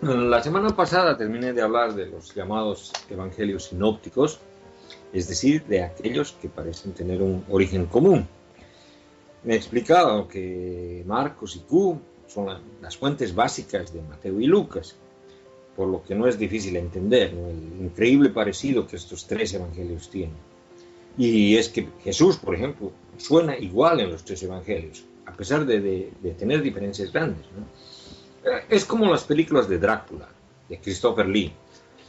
La semana pasada terminé de hablar de los llamados evangelios sinópticos, es decir, de aquellos que parecen tener un origen común. Me he explicado que Marcos y Q son las fuentes básicas de Mateo y Lucas, por lo que no es difícil entender, ¿no?, el increíble parecido que estos tres evangelios tienen. Y es que Jesús, por ejemplo, suena igual en los tres evangelios, a pesar de tener diferencias grandes, ¿no? Es como las películas de Drácula, de Christopher Lee.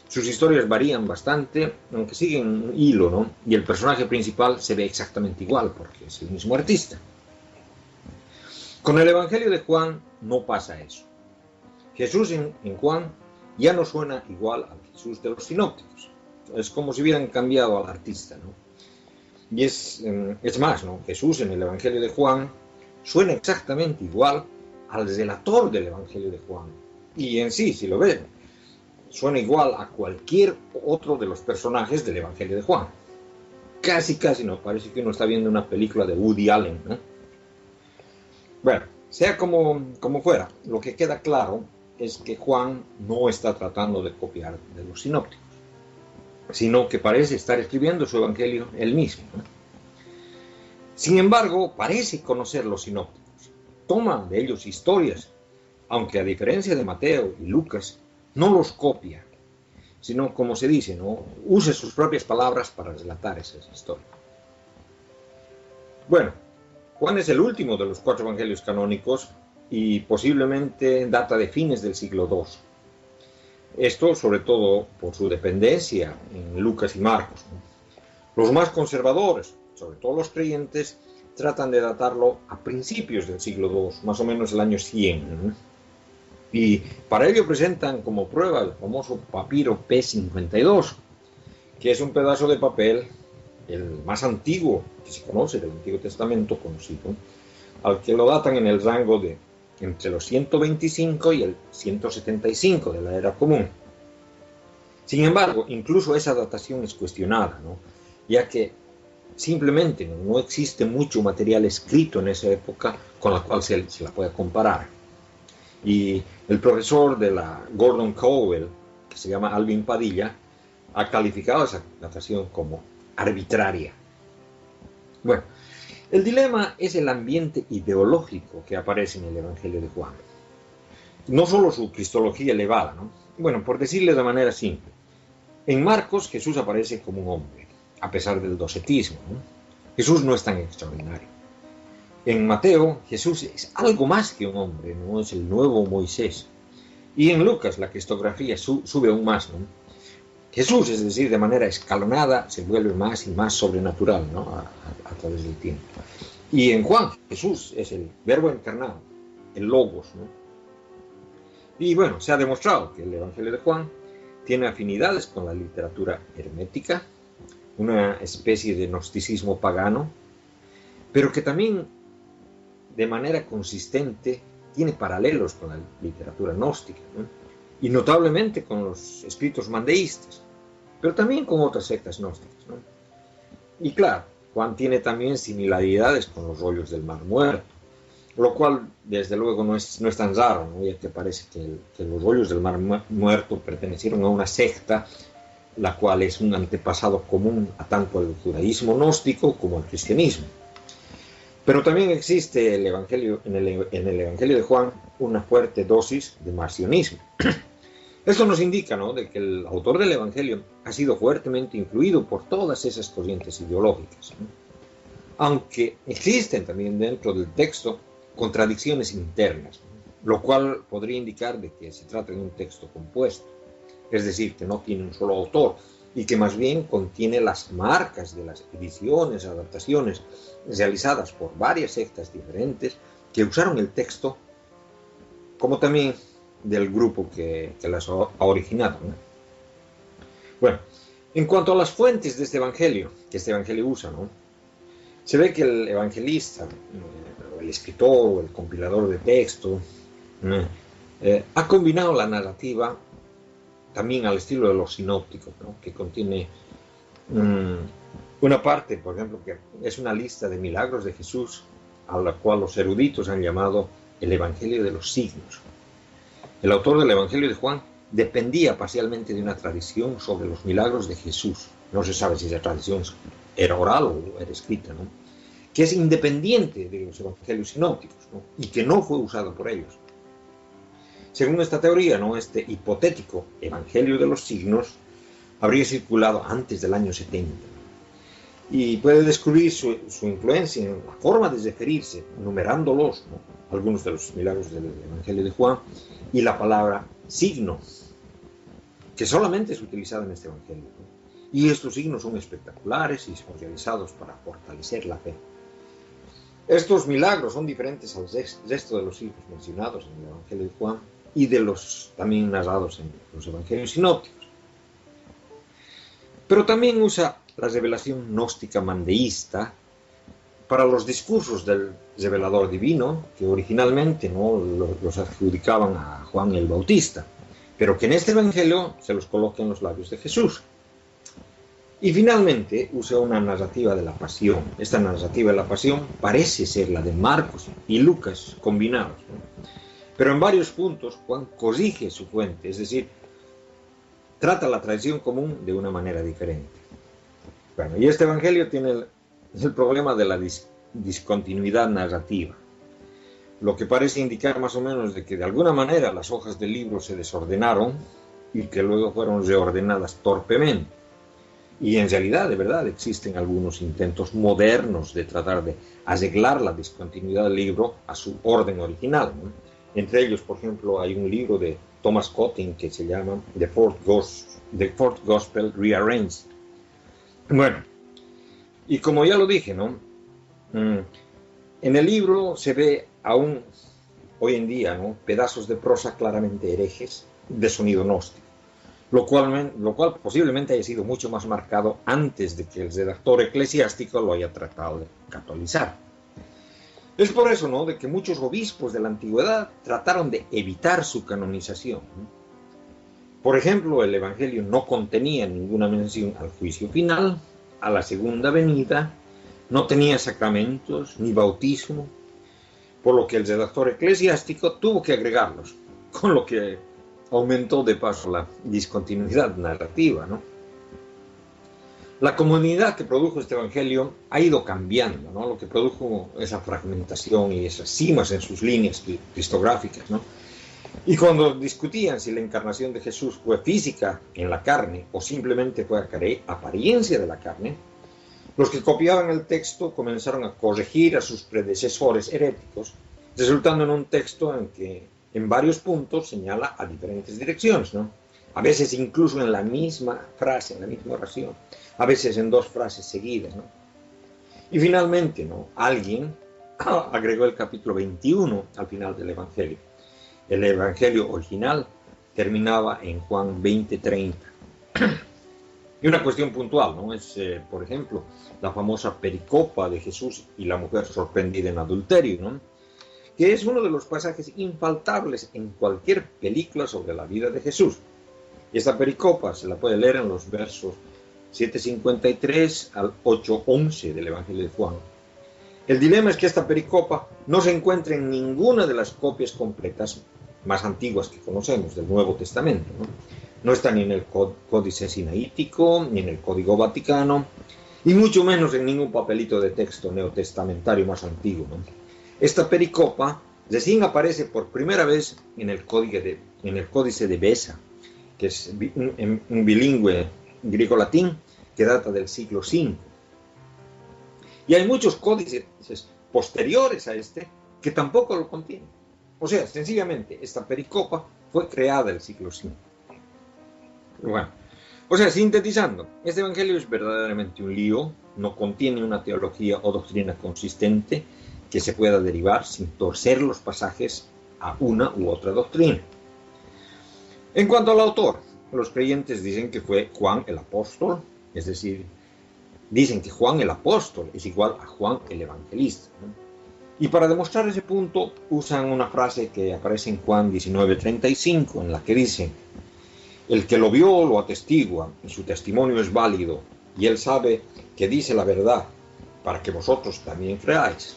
Sus historias varían bastante, aunque siguen un hilo, ¿no? Y el personaje principal se ve exactamente igual, porque es el mismo artista. Con el Evangelio de Juan no pasa eso. Jesús en Juan ya no suena igual al Jesús de los sinópticos. Es como si hubieran cambiado al artista, ¿no? Y es más, ¿no? Jesús en el Evangelio de Juan suena exactamente igual al relator del Evangelio de Juan. Y en sí, si lo ven, suena igual a cualquier otro de los personajes del Evangelio de Juan. Casi, no, parece que uno está viendo una película de Woody Allen, ¿no? Bueno, sea como fuera, lo que queda claro es que Juan no está tratando de copiar de los sinópticos, sino que parece estar escribiendo su Evangelio él mismo, ¿no? Sin embargo, parece conocer los sinópticos. Toma de ellos historias, aunque a diferencia de Mateo y Lucas, no los copia, sino, como se dice, ¿no?, usa sus propias palabras para relatar esas historias. Bueno, Juan es el último de los 4 evangelios canónicos y posiblemente data de fines del siglo II. Esto sobre todo por su dependencia en Lucas y Marcos, ¿no? Los más conservadores, sobre todo los creyentes, tratan de datarlo a principios del siglo II, más o menos el año 100, ¿no? Y para ello presentan como prueba el famoso papiro P52, que es un pedazo de papel, el más antiguo que se conoce del Antiguo Testamento conocido, al que lo datan en el rango de entre los 125 y el 175 de la era común. Sin embargo, incluso esa datación es cuestionada, ¿no?, ya que simplemente no existe mucho material escrito en esa época con la cual se la pueda comparar. Y el profesor de la Gordon Cowell, que se llama Alvin Padilla, ha calificado esa datación como arbitraria. Bueno, el dilema es el ambiente ideológico que aparece en el Evangelio de Juan. No solo su cristología elevada, ¿no? Bueno, por decirle de manera simple, en Marcos Jesús aparece como un hombre, a pesar del docetismo, ¿no? Jesús no es tan extraordinario. En Mateo, Jesús es algo más que un hombre, no es el nuevo Moisés. Y en Lucas, la cristografía sube aún más, ¿no? Jesús, es decir, de manera escalonada, se vuelve más y más sobrenatural, ¿no?, a través del tiempo. Y en Juan, Jesús es el verbo encarnado, el logos, ¿no? Y bueno, se ha demostrado que el Evangelio de Juan tiene afinidades con la literatura hermética, una especie de gnosticismo pagano, pero que también de manera consistente tiene paralelos con la literatura gnóstica, ¿no?, y notablemente con los escritos mandeístas, pero también con otras sectas gnósticas, ¿no? Y claro, Juan tiene también similaridades con los rollos del Mar Muerto, lo cual desde luego no es tan raro, ¿no?, ya que parece que los rollos del Mar Muerto pertenecieron a una secta, la cual es un antepasado común a tanto al judaísmo gnóstico como al cristianismo. Pero también existe en el Evangelio de Juan una fuerte dosis de marcionismo. Esto nos indica, ¿no?, de que el autor del Evangelio ha sido fuertemente influido por todas esas corrientes ideológicas, ¿no?, aunque existen también dentro del texto contradicciones internas, ¿no?, lo cual podría indicar de que se trata de un texto compuesto, es decir, que no tiene un solo autor y que más bien contiene las marcas de las ediciones, adaptaciones realizadas por varias sectas diferentes que usaron el texto, como también del grupo que las ha originado, ¿no? Bueno, en cuanto a las fuentes de este evangelio usa, ¿no?, se ve que el evangelista, el escritor o el compilador de texto, ha combinado la narrativa también al estilo de los sinópticos, ¿no?, que contiene una parte, por ejemplo, que es una lista de milagros de Jesús, a la cual los eruditos han llamado el Evangelio de los signos. El autor del Evangelio de Juan dependía parcialmente de una tradición sobre los milagros de Jesús. No se sabe si esa tradición era oral o era escrita, ¿no? Que es independiente de los evangelios sinópticos, ¿no? Y que no fue usado por ellos. Según esta teoría, ¿no? Este hipotético Evangelio de los signos habría circulado antes del año 70 y puede descubrir su influencia en la forma de referirse, numerándolos, ¿no? Algunos de los milagros del Evangelio de Juan, y la palabra signo, que solamente es utilizada en este Evangelio, ¿no? Y estos signos son espectaculares y son realizados para fortalecer la fe. Estos milagros son diferentes al resto de los signos mencionados en el Evangelio de Juan y de los también narrados en los Evangelios sinópticos. Pero también usa la revelación gnóstica mandeísta para los discursos del revelador divino, que originalmente no los adjudicaban a Juan el Bautista, pero que en este Evangelio se los coloca en los labios de Jesús. Y finalmente usa una narrativa de la pasión. Esta narrativa de la pasión parece ser la de Marcos y Lucas combinados, ¿no? Pero en varios puntos Juan corrige su fuente, es decir, trata la tradición común de una manera diferente. Bueno, y este Evangelio tiene el problema de la discontinuidad narrativa, lo que parece indicar más o menos de que de alguna manera las hojas del libro se desordenaron y que luego fueron reordenadas torpemente. Y en realidad, de verdad, existen algunos intentos modernos de tratar de arreglar la discontinuidad del libro a su orden original, ¿no? Entre ellos, por ejemplo, hay un libro de Thomas Cotting que se llama The Fourth Gospel Rearranged. Bueno, y como ya lo dije, ¿no? En el libro se ve aún hoy en día, ¿no? Pedazos de prosa claramente herejes de sonido gnóstico, lo cual posiblemente haya sido mucho más marcado antes de que el redactor eclesiástico lo haya tratado de catolizar. Es por eso, ¿no?, de que muchos obispos de la antigüedad trataron de evitar su canonización. Por ejemplo, el Evangelio no contenía ninguna mención al juicio final, a la segunda venida, no tenía sacramentos ni bautismo, por lo que el redactor eclesiástico tuvo que agregarlos, con lo que aumentó de paso la discontinuidad narrativa, ¿no? La comunidad que produjo este Evangelio ha ido cambiando, ¿no? Lo que produjo esa fragmentación y esas cimas en sus líneas cristográficas, ¿no? Y cuando discutían si la encarnación de Jesús fue física en la carne o simplemente fue apariencia de la carne, los que copiaban el texto comenzaron a corregir a sus predecesores heréticos, resultando en un texto en que en varios puntos señala a diferentes direcciones, ¿no? A veces incluso en la misma frase, en la misma oración, a veces en dos frases seguidas, ¿no? Y finalmente, ¿no?, alguien agregó el capítulo 21 al final del Evangelio. El Evangelio original terminaba en Juan 20:30. Y una cuestión puntual, ¿no?, es, por ejemplo, la famosa pericopa de Jesús y la mujer sorprendida en adulterio, ¿no?, que es uno de los pasajes infaltables en cualquier película sobre la vida de Jesús. Esta pericopa se la puede leer en los versos 7:53 al 8:11 del Evangelio de Juan. El dilema es que esta pericopa no se encuentra en ninguna de las copias completas más antiguas que conocemos del Nuevo Testamento, ¿no? No está ni en el Códice Sinaítico, ni en el Código Vaticano, y mucho menos en ningún papelito de texto neotestamentario más antiguo, ¿no? Esta pericopa recién aparece por primera vez en el Códice de Beza, que es un bilingüe griego-latín que data del siglo V. Y hay muchos códices posteriores a este que tampoco lo contienen. O sea, sencillamente, esta pericopa fue creada en el siglo V. Bueno, o sea, sintetizando, este Evangelio es verdaderamente un lío, no contiene una teología o doctrina consistente que se pueda derivar sin torcer los pasajes a una u otra doctrina. En cuanto al autor, los creyentes dicen que fue Juan el apóstol, es decir, dicen que Juan el apóstol es igual a Juan el evangelista, ¿no? Y para demostrar ese punto usan una frase que aparece en Juan 19:35, en la que dice: el que lo vio lo atestigua, y su testimonio es válido, y él sabe que dice la verdad, para que vosotros también creáis.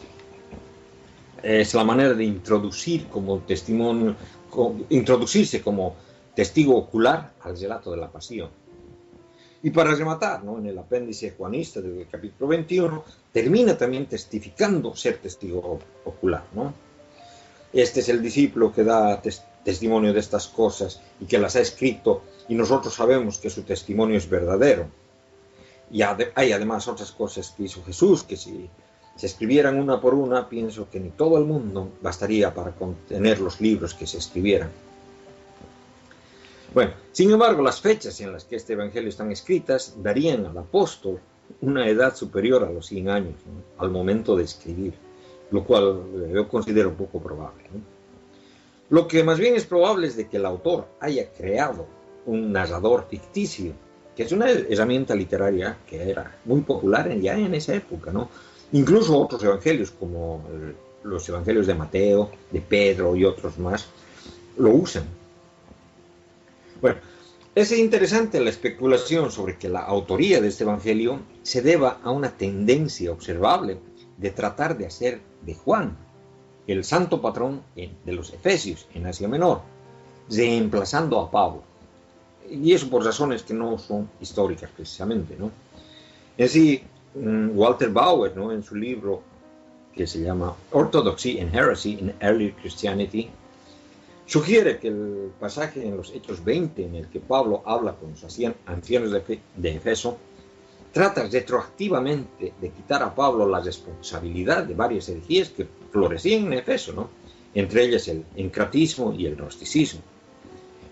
Es la manera de introducir como testimonio, introducirse como testigo ocular al relato de la pasión. Y para rematar, ¿no?, en el apéndice juanista del capítulo 21, termina también testificando ser testigo ocular, ¿no? Este es el discípulo que da testimonio de estas cosas y que las ha escrito, y nosotros sabemos que su testimonio es verdadero. Y hay además otras cosas que hizo Jesús, que si se escribieran una por una, pienso que ni todo el mundo bastaría para contener los libros que se escribieran. Bueno, sin embargo, las fechas en las que este evangelio están escritas darían al apóstol una edad superior a los 100 años, ¿no?, al momento de escribir, lo cual yo considero poco probable, ¿no? Lo que más bien es probable es de que el autor haya creado un narrador ficticio, que es una herramienta literaria que era muy popular ya en esa época, ¿no? Incluso otros evangelios, como los evangelios de Mateo, de Pedro y otros más, lo usan. Bueno, es interesante la especulación sobre que la autoría de este evangelio se deba a una tendencia observable de tratar de hacer de Juan el santo patrón de los efesios en Asia Menor, reemplazando a Pablo. Y eso por razones que no son históricas precisamente, ¿no? En sí, Walter Bauer, ¿no?, en su libro que se llama Orthodoxy and Heresy in Early Christianity, sugiere que el pasaje en los Hechos 20 en el que Pablo habla con los ancianos de Efeso trata retroactivamente de quitar a Pablo la responsabilidad de varias herejías que florecían en Efeso, ¿no?, entre ellas el encratismo y el gnosticismo.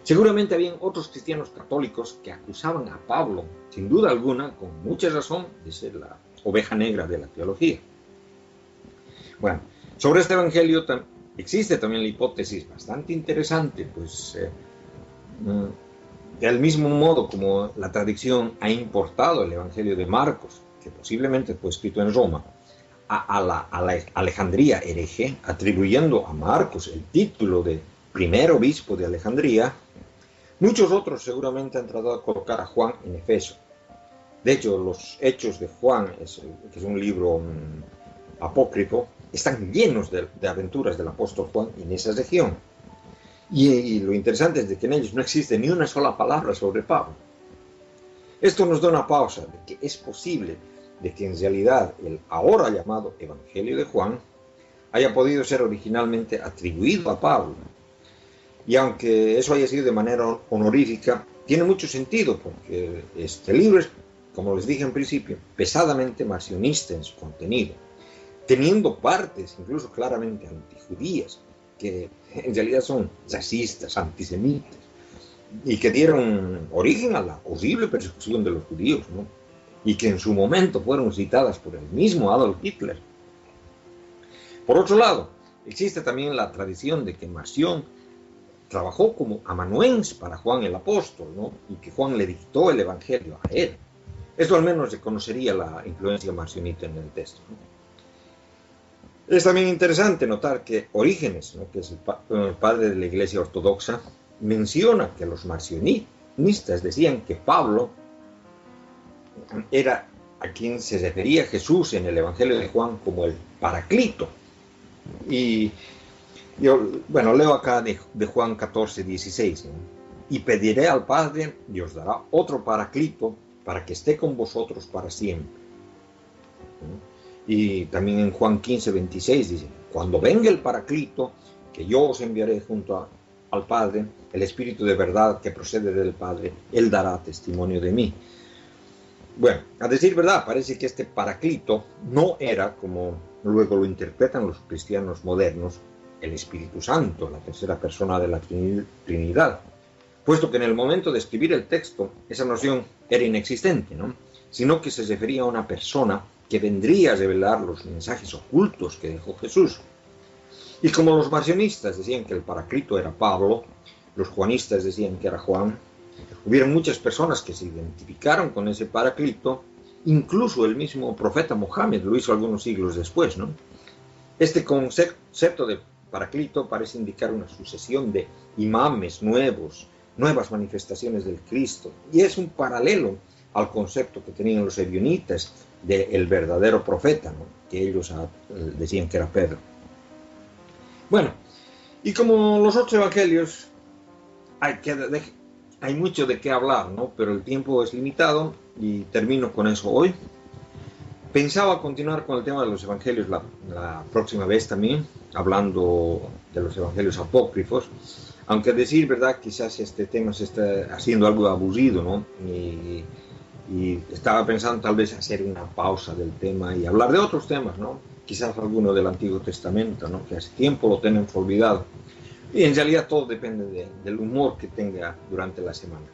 Seguramente habían otros cristianos católicos que acusaban a Pablo, sin duda alguna, con mucha razón, de ser la oveja negra de la teología. Bueno, sobre este evangelio existe también la hipótesis bastante interesante, pues del mismo modo como la tradición ha importado el evangelio de Marcos, que posiblemente fue escrito en Roma, a la Alejandría hereje, atribuyendo a Marcos el título de primer obispo de Alejandría, muchos otros seguramente han tratado de colocar a Juan en Efeso. De hecho, los Hechos de Juan, que es un libro apócrifo, están llenos de aventuras del apóstol Juan en esa región. Y lo interesante es de que en ellos no existe ni una sola palabra sobre Pablo. Esto nos da una pausa de que es posible de que en realidad el ahora llamado Evangelio de Juan haya podido ser originalmente atribuido a Pablo. Y aunque eso haya sido de manera honorífica, tiene mucho sentido, porque este libro es, como les dije en principio, pesadamente marcionista en su contenido, teniendo partes incluso claramente antijudías, que en realidad son racistas, antisemitas, y que dieron origen a la horrible persecución de los judíos, ¿no?, y que en su momento fueron citadas por el mismo Adolf Hitler. Por otro lado, existe también la tradición de que Marción trabajó como amanuense para Juan el apóstol, ¿no?, y que Juan le dictó el evangelio a él. Esto al menos reconocería la influencia marcionita en el texto, ¿no? Es también interesante notar que Orígenes, ¿no?, que es el padre de la Iglesia Ortodoxa, menciona que los marcionistas decían que Pablo era a quien se refería Jesús en el Evangelio de Juan como el Paraclito. Y yo, bueno, leo acá de Juan 14, 16, ¿no? Y pediré al Padre y os dará otro Paraclito para que esté con vosotros para siempre, ¿no? Y también en Juan 15, 26 dice, cuando venga el Paraclito, que yo os enviaré junto al Padre, el Espíritu de verdad que procede del Padre, Él dará testimonio de mí. Bueno, a decir verdad, parece que este Paraclito no era, como luego lo interpretan los cristianos modernos, el Espíritu Santo, la tercera persona de la Trinidad, puesto que en el momento de escribir el texto esa noción era inexistente, ¿no?, sino que se refería a una persona que vendría a revelar los mensajes ocultos que dejó Jesús. Y como los marcionistas decían que el Paraclito era Pablo, los juanistas decían que era Juan, hubieron muchas personas que se identificaron con ese Paraclito, incluso el mismo profeta Mohammed lo hizo algunos siglos después, ¿no? Este concepto de Paraclito parece indicar una sucesión de imames nuevas manifestaciones del Cristo, y es un paralelo al concepto que tenían los ebionitas del verdadero profeta, ¿no?, que ellos decían que era Pedro. Bueno, Y como los 8 evangelios, hay mucho de qué hablar, ¿no? Pero el tiempo es limitado y termino con eso hoy. Pensaba continuar con el tema de los evangelios la próxima vez también, hablando de los evangelios apócrifos, aunque decir verdad, quizás este tema se está haciendo algo aburrido, ¿no? Y estaba pensando tal vez hacer una pausa del tema y hablar de otros temas, ¿no? Quizás alguno del Antiguo Testamento, ¿no? Que hace tiempo lo tenemos olvidado. Y en realidad todo depende del humor que tenga durante la semana.